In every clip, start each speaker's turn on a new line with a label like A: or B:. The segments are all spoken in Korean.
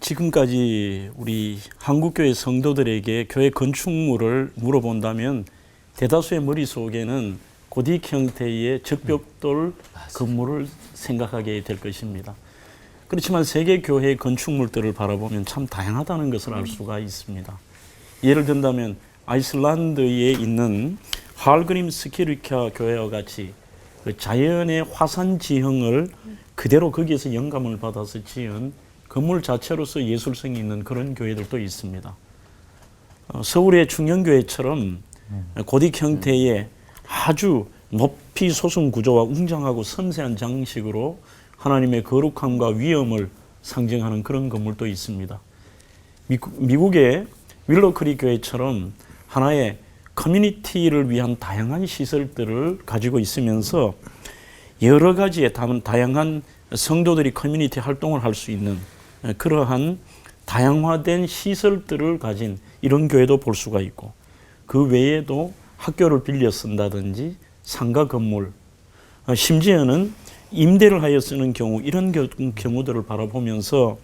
A: 지금까지 우리 한국교회 성도들에게 교회 건축물을 물어본다면 대다수의 머릿속에는 고딕 형태의 적벽돌 건물을 생각하게 될 것입니다. 그렇지만 세계 교회의 건축물들을 바라보면 참 다양하다는 것을 알 수가 있습니다. 예를 든다면 아이슬란드에 있는 할그림 스키르캬 교회와 같이 그 자연의 화산 지형을 그대로 거기에서 영감을 받아서 지은 건물 자체로서 예술성이 있는 그런 교회들도 있습니다. 서울의 충영교회처럼 고딕 형태의 아주 높이 솟은 구조와 웅장하고 섬세한 장식으로 하나님의 거룩함과 위엄을 상징하는 그런 건물도 있습니다. 미국의 윌로크리 교회처럼 하나의 커뮤니티를 위한 다양한 시설들을 가지고 있으면서 여러 가지의 다양한 성도들이 커뮤니티 활동을 할 수 있는 그러한 다양화된 시설들을 가진 이런 교회도 볼 수가 있고, 그 외에도 학교를 빌려 쓴다든지 상가 건물, 심지어는 임대를 하여 쓰는 경우, 이런 경우들을 바라보면서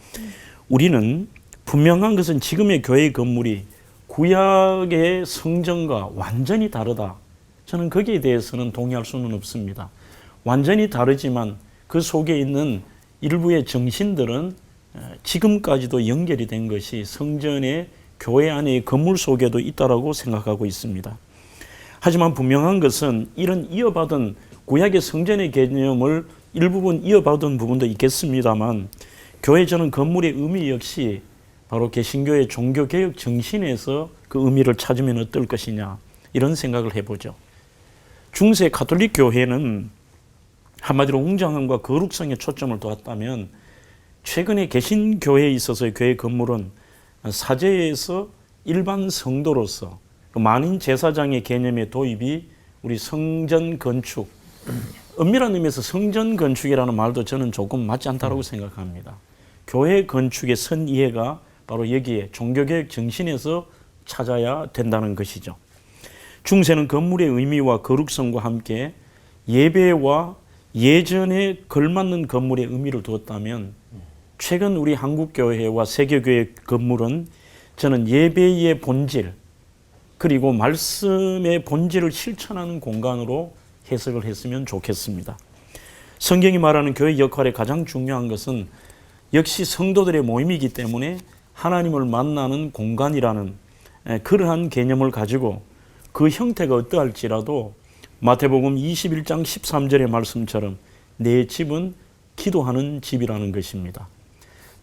A: 우리는 분명한 것은 지금의 교회 건물이 구약의 성전과 완전히 다르다. 저는 거기에 대해서는 동의할 수는 없습니다. 완전히 다르지만 그 속에 있는 일부의 정신들은 지금까지도 연결이 된 것이 성전의 교회 안의 건물 속에도 있다고 생각하고 있습니다. 하지만 분명한 것은 이런 이어받은 구약의 성전의 개념을 일부분 이어받은 부분도 있겠습니다만, 교회 저는 건물의 의미 역시 바로 개신교의 종교개혁 정신에서 그 의미를 찾으면 어떨 것이냐, 이런 생각을 해보죠. 중세 가톨릭 교회는 한마디로 웅장함과 거룩성에 초점을 두었다면, 최근에 개신교회에 있어서의 교회 건물은 사제에서 일반 성도로서 만인 제사장의 개념의 도입이 우리 성전 건축, 엄밀한 의미에서 성전 건축이라는 말도 저는 조금 맞지 않다고 생각합니다. 교회 건축의 선 이해가 바로 여기에 종교개혁 정신에서 찾아야 된다는 것이죠. 중세는 건물의 의미와 거룩성과 함께 예배와 예전에 걸맞는 건물의 의미를 두었다면, 최근 우리 한국교회와 세계교회 건물은 저는 예배의 본질, 그리고 말씀의 본질을 실천하는 공간으로 해석을 했으면 좋겠습니다. 성경이 말하는 교회 역할의 가장 중요한 것은 역시 성도들의 모임이기 때문에 하나님을 만나는 공간이라는 그러한 개념을 가지고 그 형태가 어떠할지라도 마태복음 21장 13절의 말씀처럼 내 집은 기도하는 집이라는 것입니다.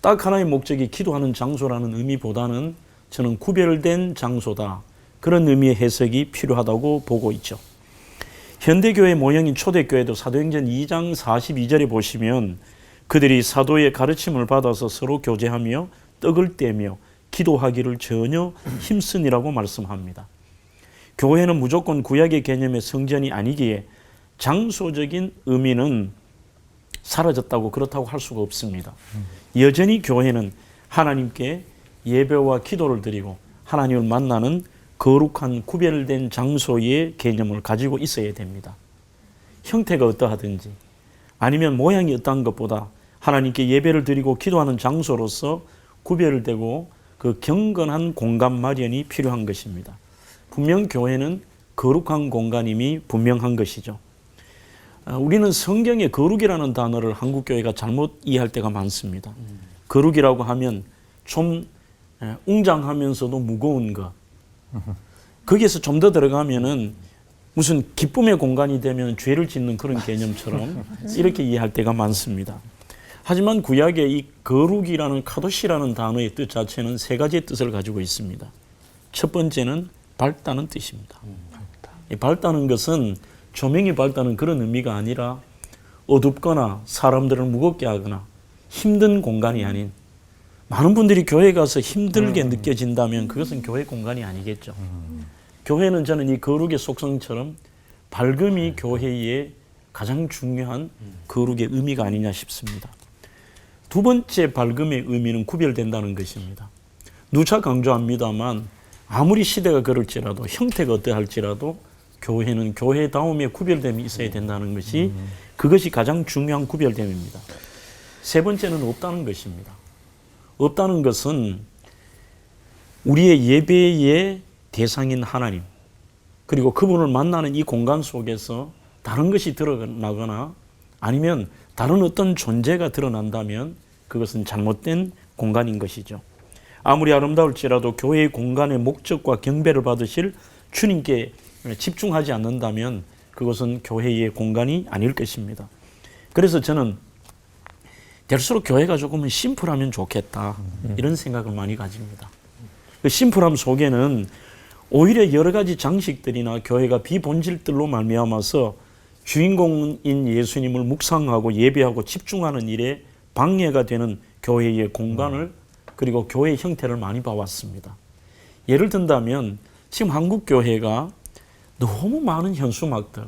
A: 딱 하나의 목적이 기도하는 장소라는 의미보다는 저는 구별된 장소다, 그런 의미의 해석이 필요하다고 보고 있죠. 현대교회 모형인 초대교회도 사도행전 2장 42절에 보시면 그들이 사도의 가르침을 받아서 서로 교제하며 떡을 떼며 기도하기를 전혀 힘쓰니라고 말씀합니다. 교회는 무조건 구약의 개념의 성전이 아니기에 장소적인 의미는 사라졌다고 그렇다고 할 수가 없습니다. 여전히 교회는 하나님께 예배와 기도를 드리고 하나님을 만나는 거룩한 구별된 장소의 개념을 가지고 있어야 됩니다. 형태가 어떠하든지 아니면 모양이 어떠한 것보다 하나님께 예배를 드리고 기도하는 장소로서 구별되고 그 경건한 공간 마련이 필요한 것입니다. 분명 교회는 거룩한 공간임이 분명한 것이죠. 우리는 성경의 거룩이라는 단어를 한국교회가 잘못 이해할 때가 많습니다. 거룩이라고 하면 좀 웅장하면서도 무거운 것, 거기에서 좀 더 들어가면은 무슨 기쁨의 공간이 되면 죄를 짓는 그런 개념처럼 이렇게 이해할 때가 많습니다. 하지만 구약의 이 거룩이라는 카도시라는 단어의 뜻 자체는 세 가지의 뜻을 가지고 있습니다. 첫 번째는 밝다는 뜻입니다. 이 밝다는 것은 조명이 밝다는 그런 의미가 아니라 어둡거나 사람들을 무겁게 하거나 힘든 공간이 아닌, 많은 분들이 교회 가서 힘들게 느껴진다면 그것은 교회 공간이 아니겠죠. 교회는 저는 이 거룩의 속성처럼 밝음이 교회의 가장 중요한 거룩의 의미가 아니냐 싶습니다. 두 번째 밝음의 의미는 구별된다는 것입니다. 누차 강조합니다만 아무리 시대가 그럴지라도 형태가 어떠할지라도 교회는 교회다움의 구별됨이 있어야 된다는 것이 그것이 가장 중요한 구별됨입니다. 세 번째는 없다는 것입니다. 없다는 것은 우리의 예배의 대상인 하나님, 그리고 그분을 만나는 이 공간 속에서 다른 것이 드러나거나 아니면 다른 어떤 존재가 드러난다면 그것은 잘못된 공간인 것이죠. 아무리 아름다울지라도 교회의 공간의 목적과 경배를 받으실 주님께 집중하지 않는다면 그것은 교회의 공간이 아닐 것입니다. 그래서 저는 될수록 교회가 조금은 심플하면 좋겠다, 이런 생각을 많이 가집니다. 그 심플함 속에는 오히려 여러 가지 장식들이나 교회가 비본질들로 말미암아서 주인공인 예수님을 묵상하고 예배하고 집중하는 일에 방해가 되는 교회의 공간을, 그리고 교회의 형태를 많이 봐왔습니다. 예를 든다면 지금 한국 교회가 너무 많은 현수막들,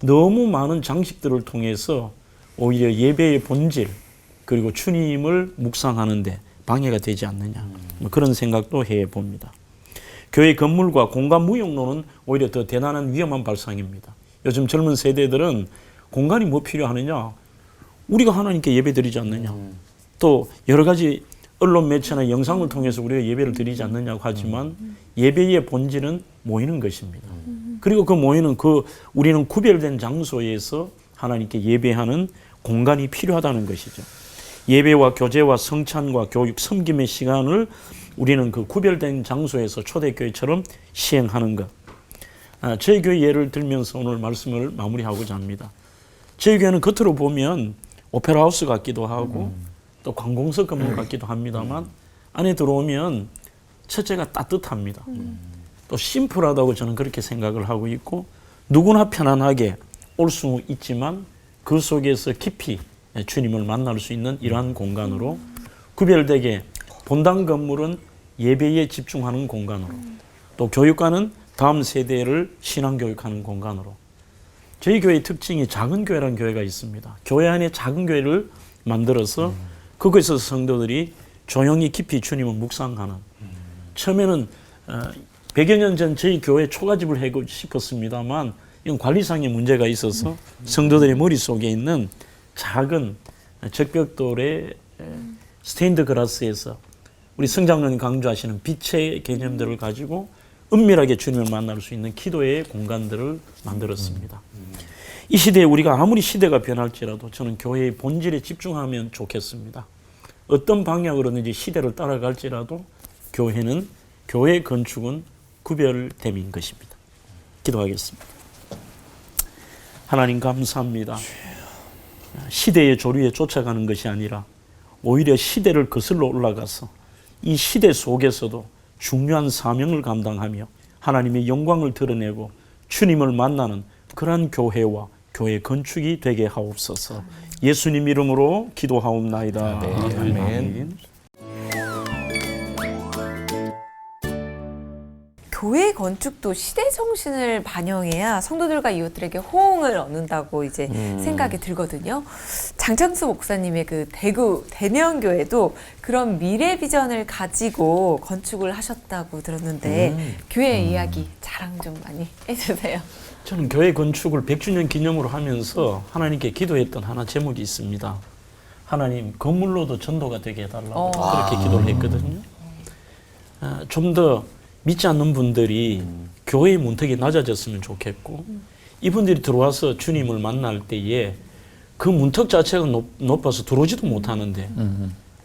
A: 너무 많은 장식들을 통해서 오히려 예배의 본질, 그리고 주님을 묵상하는 데 방해가 되지 않느냐, 그런 생각도 해봅니다. 교회 건물과 공간 무용론은 오히려 더 대단한 위험한 발상입니다. 요즘 젊은 세대들은 공간이 뭐 필요하느냐, 우리가 하나님께 예배 드리지 않느냐, 또 여러 가지 언론 매체나 영상을 통해서 우리가 예배를 드리지 않느냐고 하지만 예배의 본질은 모이는 것입니다. 그리고 그 모이는 우리는 구별된 장소에서 하나님께 예배하는 공간이 필요하다는 것이죠. 예배와 교제와 성찬과 교육, 섬김의 시간을 우리는 그 구별된 장소에서 초대교회처럼 시행하는 것. 저희 교회 예를 들면서 오늘 말씀을 마무리하고자 합니다. 저희 교회는 겉으로 보면 오페라 하우스 같기도 하고 또 관공서 건물 같기도 합니다만 안에 들어오면 첫째가 따뜻합니다. 또 심플하다고 저는 그렇게 생각을 하고 있고, 누구나 편안하게 올 수 있지만 그 속에서 깊이 주님을 만날 수 있는 이러한 공간으로, 구별되게 본당 건물은 예배에 집중하는 공간으로, 또 교육관은 다음 세대를 신앙교육하는 공간으로. 저희 교회의 특징이 작은 교회라는 교회가 있습니다. 교회 안에 작은 교회를 만들어서 그곳에서 성도들이 조용히 깊이 주님을 묵상하는. 처음에는 100여 년 전 저희 교회 초가집을 하고 싶었습니다만 이건 관리상의 문제가 있어서 성도들의 머릿속에 있는 작은 적벽돌의 스테인드 글라스에서 우리 성장로님 강조하시는 빛의 개념들을 가지고 은밀하게 주님을 만날 수 있는 기도의 공간들을 만들었습니다. 이 시대에 우리가 아무리 시대가 변할지라도 저는 교회의 본질에 집중하면 좋겠습니다. 어떤 방향으로든지 시대를 따라갈지라도 교회 건축은 구별됨인 것입니다. 기도하겠습니다. 하나님 감사합니다. 시대의 조류에 쫓아가는 것이 아니라 오히려 시대를 거슬러 올라가서 이 시대 속에서도 중요한 사명을 감당하며 하나님의 영광을 드러내고 주님을 만나는 그러한 교회와 교회 건축이 되게 하옵소서. 예수님 이름으로 기도하옵나이다. 아멘.
B: 교회 건축도 시대 정신을 반영해야 성도들과 이웃들에게 호응을 얻는다고 이제 생각이 들거든요. 장창수 목사님의 그 대구 대명교회도 그런 미래 비전을 가지고 건축을 하셨다고 들었는데 교회 이야기 자랑 좀 많이 해주세요.
A: 저는 교회 건축을 100주년 기념으로 하면서 하나님께 기도했던 하나 제목이 있습니다. 하나님, 건물로도 전도가 되게 해달라고 그렇게 기도를 했거든요. 좀 더 믿지 않는 분들이 교회의 문턱이 낮아졌으면 좋겠고, 이분들이 들어와서 주님을 만날 때에 그 문턱 자체가 높아서 들어오지도 못하는데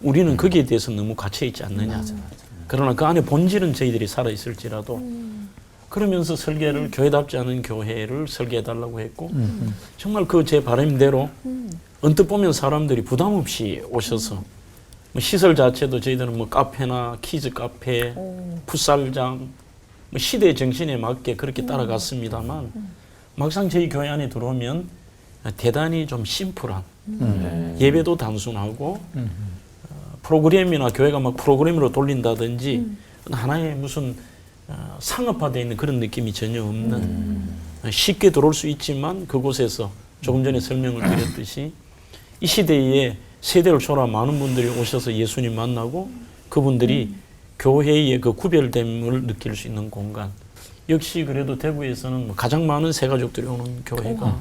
A: 우리는 거기에 대해서 너무 갇혀있지 않느냐. 그러나 그 안에 본질은 저희들이 살아있을지라도 그러면서 설계를 교회답지 않은 교회를 설계해달라고 했고, 정말 그 제 바람대로 언뜻 보면 사람들이 부담 없이 오셔서 시설 자체도 저희들은 카페나 키즈 카페, 풋살장, 시대 정신에 맞게 그렇게 따라갔습니다만 막상 저희 교회 안에 들어오면 대단히 좀 심플한, 예배도 단순하고 프로그램이나 교회가 막 프로그램으로 돌린다든지 하나의 무슨 상업화되어 있는 그런 느낌이 전혀 없는, 쉽게 들어올 수 있지만 그곳에서 조금 전에 설명을 드렸듯이 이 시대에 세대를 초월한 많은 분들이 오셔서 예수님 만나고 그분들이 교회의 그 구별됨을 느낄 수 있는 공간. 역시 그래도 대구에서는 가장 많은 새가족들이 오는 교회가